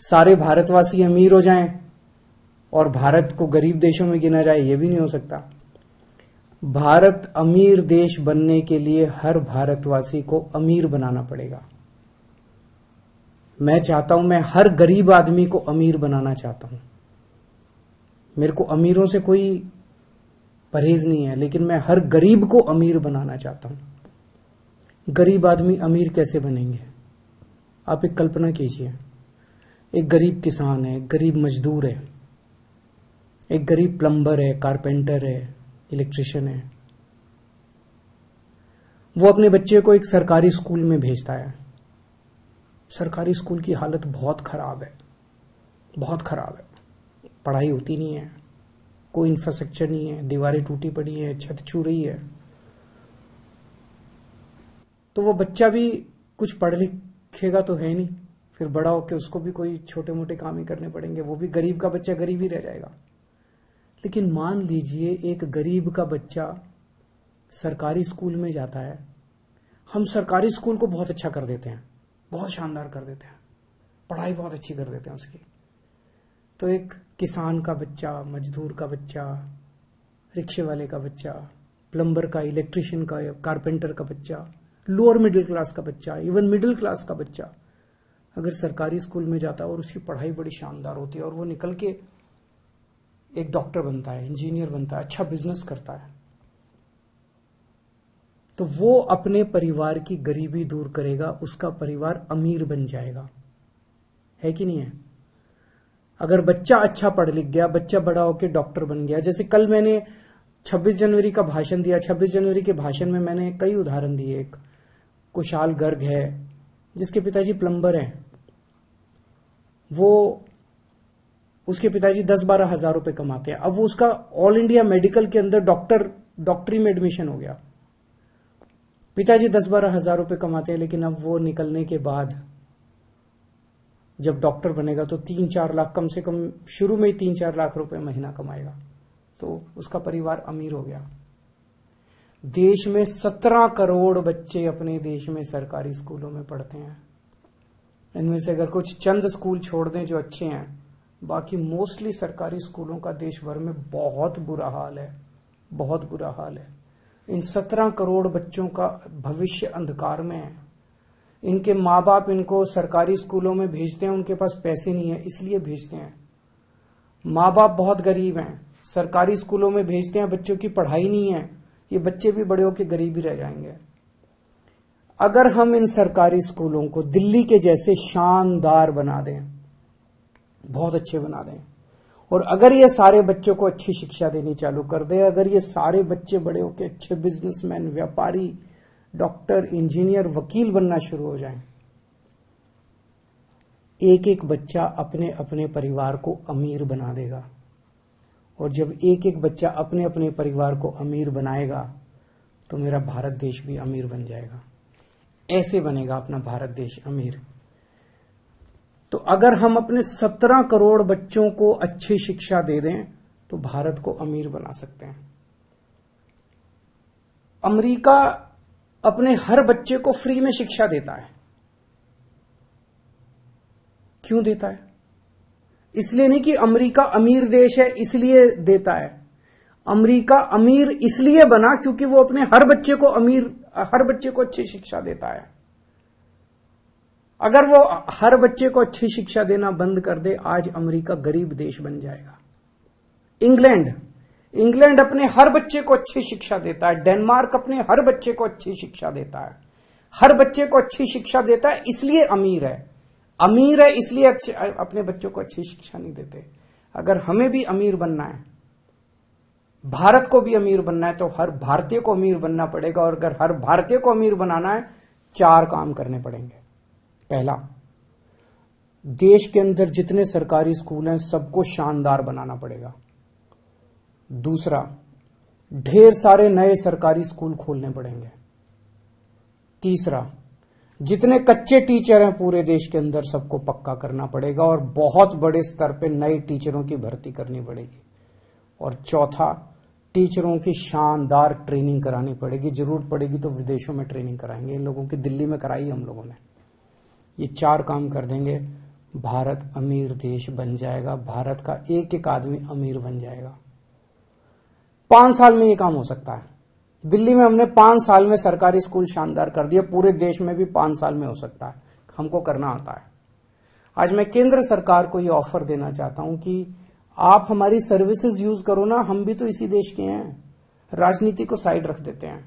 सारे भारतवासी अमीर हो जाएं और भारत को गरीब देशों में गिना जाए, ये भी नहीं हो सकता। भारत अमीर देश बनने के लिए हर भारतवासी को अमीर बनाना पड़ेगा। मैं चाहता हूं, मैं हर गरीब आदमी को अमीर बनाना चाहता हूं। मेरे को अमीरों से कोई परहेज नहीं है, लेकिन मैं हर गरीब को अमीर बनाना चाहता हूं। गरीब आदमी अमीर कैसे बनेंगे? आप एक कल्पना कीजिए, एक गरीब किसान है, एक गरीब मजदूर है, एक गरीब प्लम्बर है, कारपेंटर है, इलेक्ट्रिशियन है। वो अपने बच्चे को एक सरकारी स्कूल में भेजता है। सरकारी स्कूल की हालत बहुत खराब है, बहुत खराब है। पढ़ाई होती नहीं है, कोई इंफ्रास्ट्रक्चर नहीं है, दीवारें टूटी पड़ी है, छत छू रही है। तो वो बच्चा भी कुछ पढ़ लिखेगा तो है नहीं, फिर बड़ा होकर उसको भी कोई छोटे मोटे काम ही करने पड़ेंगे। वो भी गरीब का बच्चा गरीब ही रह जाएगा। लेकिन मान लीजिए एक गरीब का बच्चा सरकारी स्कूल में जाता है। हम सरकारी स्कूल को बहुत अच्छा कर देते हैं, बहुत शानदार कर देते हैं, पढ़ाई बहुत अच्छी कर देते हैं उसकी। तो एक किसान का बच्चा, मजदूर का बच्चा, रिक्शे वाले का बच्चा, प्लम्बर का, इलेक्ट्रिशियन का, कारपेंटर का बच्चा, लोअर मिडिल क्लास का बच्चा, इवन मिडिल क्लास का बच्चा अगर सरकारी स्कूल में जाता है और उसकी पढ़ाई बड़ी शानदार होती है और वो निकल के एक डॉक्टर बनता है, इंजीनियर बनता है, अच्छा बिजनेस करता है, तो वो अपने परिवार की गरीबी दूर करेगा, उसका परिवार अमीर बन जाएगा। है कि नहीं है? अगर बच्चा अच्छा पढ़ लिख गया, बच्चा बड़ा होकर डॉक्टर बन गया। जैसे कल मैंने 26 जनवरी का भाषण दिया। 26 जनवरी के भाषण में मैंने कई उदाहरण दिए। एक कुशाल गर्ग है जिसके पिताजी प्लम्बर हैं। वो उसके पिताजी 10-12 हजार रुपए कमाते हैं। अब वो उसका ऑल इंडिया मेडिकल के अंदर डॉक्टरी में एडमिशन हो गया। पिताजी 10-12 हजार रुपए कमाते हैं, लेकिन अब वो निकलने के बाद जब डॉक्टर बनेगा तो 3-4 लाख, कम से कम शुरू में ही 3-4 लाख रुपए महीना कमाएगा, तो उसका परिवार अमीर हो गया। देश में 17 करोड़ बच्चे अपने देश में सरकारी स्कूलों में पढ़ते हैं। इनमें से अगर कुछ चंद स्कूल छोड़ दें जो अच्छे हैं, बाकी मोस्टली सरकारी स्कूलों का देश भर में बहुत बुरा हाल है, बहुत बुरा हाल है। इन 17 करोड़ बच्चों का भविष्य अंधकार में है। इनके माँ बाप इनको सरकारी स्कूलों में भेजते हैं, उनके पास पैसे नहीं है इसलिए भेजते हैं। माँ बाप बहुत गरीब हैं, सरकारी स्कूलों में भेजते हैं, बच्चों की पढ़ाई नहीं है, ये बच्चे भी बड़े होकर गरीब ही रह जाएंगे। अगर हम इन सरकारी स्कूलों को दिल्ली के जैसे शानदार बना दें, बहुत अच्छे बना दें, और अगर ये सारे बच्चों को अच्छी शिक्षा देनी चालू कर दें, अगर ये सारे बच्चे बड़े होकर अच्छे बिजनेसमैन, व्यापारी, डॉक्टर, इंजीनियर, वकील बनना शुरू हो जाएं, एक एक बच्चा अपने अपने परिवार को अमीर बना देगा। और जब एक एक बच्चा अपने अपने परिवार को अमीर बनाएगा तो मेरा भारत देश भी अमीर बन जाएगा। ऐसे बनेगा अपना भारत देश अमीर। तो अगर हम अपने 17 करोड़ बच्चों को अच्छी शिक्षा दे दें तो भारत को अमीर बना सकते हैं। अमेरिका अपने हर बच्चे को फ्री में शिक्षा देता है। क्यों देता है? इसलिए नहीं कि अमेरिका अमीर देश है इसलिए देता है। अमेरिका अमीर इसलिए बना क्योंकि वो अपने हर बच्चे को अच्छी शिक्षा देता है। अगर वो हर बच्चे को अच्छी शिक्षा देना बंद कर दे, आज अमेरिका गरीब देश बन जाएगा। इंग्लैंड अपने हर बच्चे को अच्छी शिक्षा देता है। डेनमार्क अपने हर बच्चे को अच्छी शिक्षा देता है। हर बच्चे को अच्छी शिक्षा देता है इसलिए अमीर है। अमीर है इसलिए अपने बच्चों को अच्छी शिक्षा नहीं देते। अगर हमें भी अमीर बनना है, भारत को भी अमीर बनना है, तो हर भारतीय को अमीर बनना पड़ेगा। और अगर हर भारतीय को अमीर बनाना है, 4 काम करने पड़ेंगे। पहला, देश के अंदर जितने सरकारी स्कूल हैं सबको शानदार बनाना पड़ेगा। दूसरा, ढेर सारे नए सरकारी स्कूल खोलने पड़ेंगे। तीसरा, जितने कच्चे टीचर हैं पूरे देश के अंदर सबको पक्का करना पड़ेगा और बहुत बड़े स्तर पे नए टीचरों की भर्ती करनी पड़ेगी। और चौथा, टीचरों की शानदार ट्रेनिंग करानी पड़ेगी। जरूरत पड़ेगी तो विदेशों में ट्रेनिंग कराएंगे। इन लोगों की दिल्ली में कराई हम लोगों ने। ये 4 काम कर देंगे, भारत अमीर देश बन जाएगा, भारत का एक एक आदमी अमीर बन जाएगा। 5 साल में ये काम हो सकता है। दिल्ली में हमने 5 साल में सरकारी स्कूल शानदार कर दिए, पूरे देश में भी 5 साल में हो सकता है, हमको करना आता है। आज मैं केंद्र सरकार को ये ऑफर देना चाहता हूं कि आप हमारी सर्विसेज यूज करो ना, हम भी तो इसी देश के हैं, राजनीति को साइड रख देते हैं।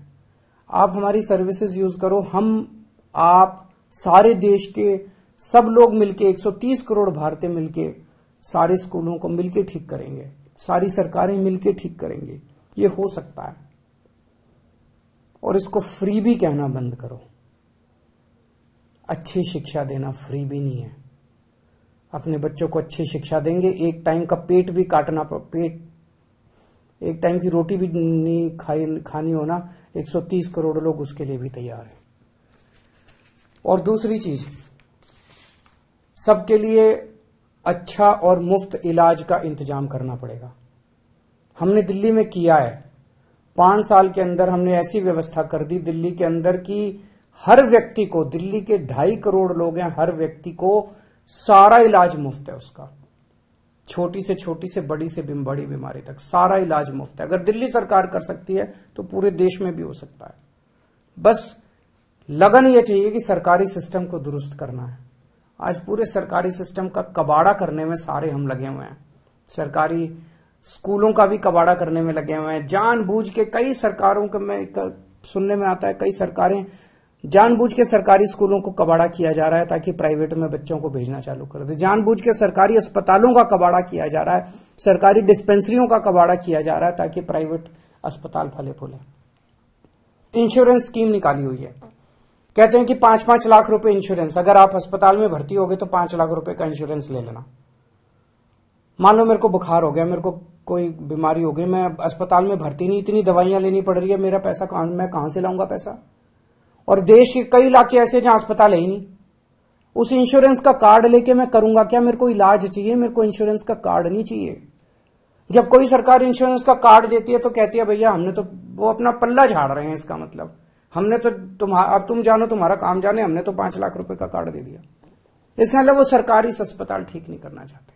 आप हमारी सर्विसेज यूज करो, हम आप सारे देश के सब लोग मिलके 130 करोड़ भारतीय मिलके सारे स्कूलों को मिलके ठीक करेंगे, सारी सरकारें मिलके ठीक करेंगे। ये हो सकता है। और इसको फ्री भी कहना बंद करो। अच्छी शिक्षा देना फ्री भी नहीं है। अपने बच्चों को अच्छी शिक्षा देंगे, एक टाइम का पेट भी काटना, पेट एक टाइम की रोटी भी नहीं खानी होना, 130 करोड़ लोग उसके लिए भी तैयार हैं। और दूसरी चीज, सबके लिए अच्छा और मुफ्त इलाज का इंतजाम करना पड़ेगा। हमने दिल्ली में किया है, 5 साल के अंदर हमने ऐसी व्यवस्था कर दी दिल्ली के अंदर कि हर व्यक्ति को, दिल्ली के 2.5 करोड़ लोग हैं, हर व्यक्ति को सारा इलाज मुफ्त है उसका, छोटी से बड़ी बीमारी तक सारा इलाज मुफ्त है। अगर दिल्ली सरकार कर सकती है तो पूरे देश में भी हो सकता है। बस लगन ये चाहिए कि सरकारी सिस्टम को दुरुस्त करना है। आज पूरे सरकारी सिस्टम का कबाड़ा करने में सारे हम लगे हुए हैं, सरकारी स्कूलों का भी कबाड़ा करने में लगे हुए हैं। जानबूझ के कई सरकारों के में सुनने में आता है, कई सरकारें जानबूझ के सरकारी स्कूलों को कबाड़ा किया जा रहा है ताकि प्राइवेट में बच्चों को भेजना चालू कर दे। जानबूझ के सरकारी अस्पतालों का कबाड़ा किया जा रहा है, सरकारी डिस्पेंसरियों का कबाड़ा किया जा रहा है ताकि प्राइवेट अस्पताल फले फूले। इंश्योरेंस स्कीम निकाली हुई है, कहते हैं कि 5-5 लाख रुपए इंश्योरेंस, अगर आप अस्पताल में भर्ती हो गए तो 5 लाख रुपए का इंश्योरेंस ले लेना। मान लो मेरे को बुखार हो गया, मेरे को कोई बीमारी हो गई, मैं अस्पताल में भर्ती नहीं, इतनी दवाइयां लेनी पड़ रही है, मेरा पैसा मैं कहां से लाऊंगा पैसा? और देश के कई इलाके ऐसे जहां अस्पताल है ही नहीं। उस इंश्योरेंस का कार्ड लेके मैं करूंगा क्या? मेरे को इलाज चाहिए, मेरे को इंश्योरेंस का कार्ड नहीं चाहिए। जब कोई सरकार इंश्योरेंस का कार्ड देती है तो कहती है भैया हमने तो, वो अपना पल्ला झाड़ रहे हैं, इसका मतलब हमने तो अब तुम जानो, तुम्हारा काम जाने, हमने तो 5 लाख रुपए का कार्ड दे दिया। इसका मतलब वो सरकारी अस्पताल ठीक नहीं करना चाहते।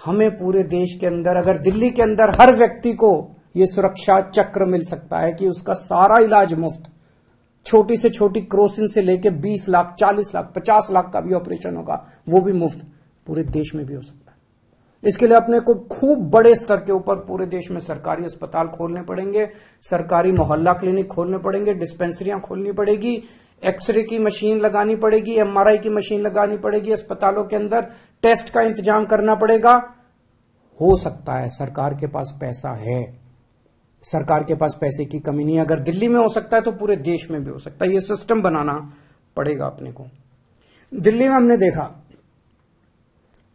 हमें पूरे देश के अंदर, अगर दिल्ली के अंदर हर व्यक्ति को ये सुरक्षा चक्र मिल सकता है कि उसका सारा इलाज मुफ्त, छोटी से छोटी क्रोसिन से लेके 20 लाख, 40 लाख, 50 लाख का भी ऑपरेशन होगा, वो भी मुफ्त, पूरे देश में भी हो सकता है। इसके लिए अपने को खूब बड़े स्तर के ऊपर पूरे देश में सरकारी अस्पताल खोलने पड़ेंगे, सरकारी मोहल्ला क्लिनिक खोलने पड़ेंगे, डिस्पेंसरियां खोलनी पड़ेगी, एक्सरे की मशीन लगानी पड़ेगी, एमआरआई की मशीन लगानी पड़ेगी, अस्पतालों के अंदर टेस्ट का इंतजाम करना पड़ेगा। हो सकता है, सरकार के पास पैसा है, सरकार के पास पैसे की कमी नहीं है। अगर दिल्ली में हो सकता है तो पूरे देश में भी हो सकता है। ये सिस्टम बनाना पड़ेगा अपने को। दिल्ली में हमने देखा,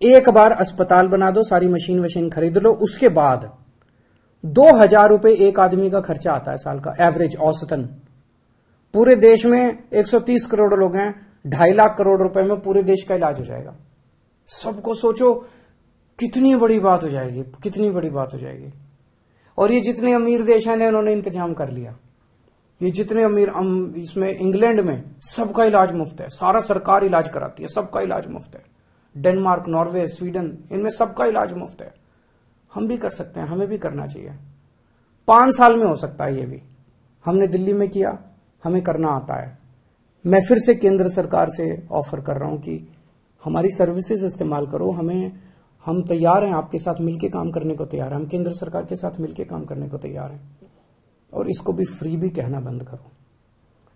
एक बार अस्पताल बना दो, सारी मशीन खरीद लो, उसके बाद 2000 रुपए एक आदमी का खर्चा आता है साल का, एवरेज, औसतन। पूरे देश में 130 करोड़ लोग हैं, 2.5 लाख करोड़ रुपए में पूरे देश का इलाज हो जाएगा। सबको सोचो कितनी बड़ी बात हो जाएगी, कितनी बड़ी बात हो जाएगी। और ये जितने अमीर देश हैं उन्होंने इंतजाम कर लिया। ये जितने अमीर, इसमें इंग्लैंड में सबका इलाज मुफ्त है, सारा सरकार इलाज कराती है, सबका इलाज मुफ्त है। डेनमार्क, नॉर्वे, स्वीडन, इनमें सबका इलाज मुफ्त है। हम भी कर सकते हैं, हमें भी करना चाहिए। 5 साल में हो सकता है ये भी। हमने दिल्ली में किया, हमें करना आता है। मैं फिर से केंद्र सरकार से ऑफर कर रहा हूं कि हमारी सर्विसेज इस्तेमाल करो, हम तैयार हैं, आपके साथ मिलकर काम करने को तैयार हैं, हम केंद्र सरकार के साथ मिलकर काम करने को तैयार हैं। और इसको भी फ्री भी कहना बंद करो।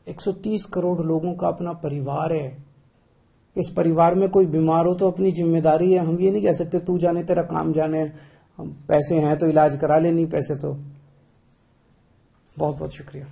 130 करोड़ लोगों का अपना परिवार है, इस परिवार में कोई बीमार हो तो अपनी जिम्मेदारी है। हम ये नहीं कह सकते तू जाने तेरा काम जाने, पैसे हैं तो इलाज करा ले, नहीं पैसे तो। बहुत बहुत शुक्रिया।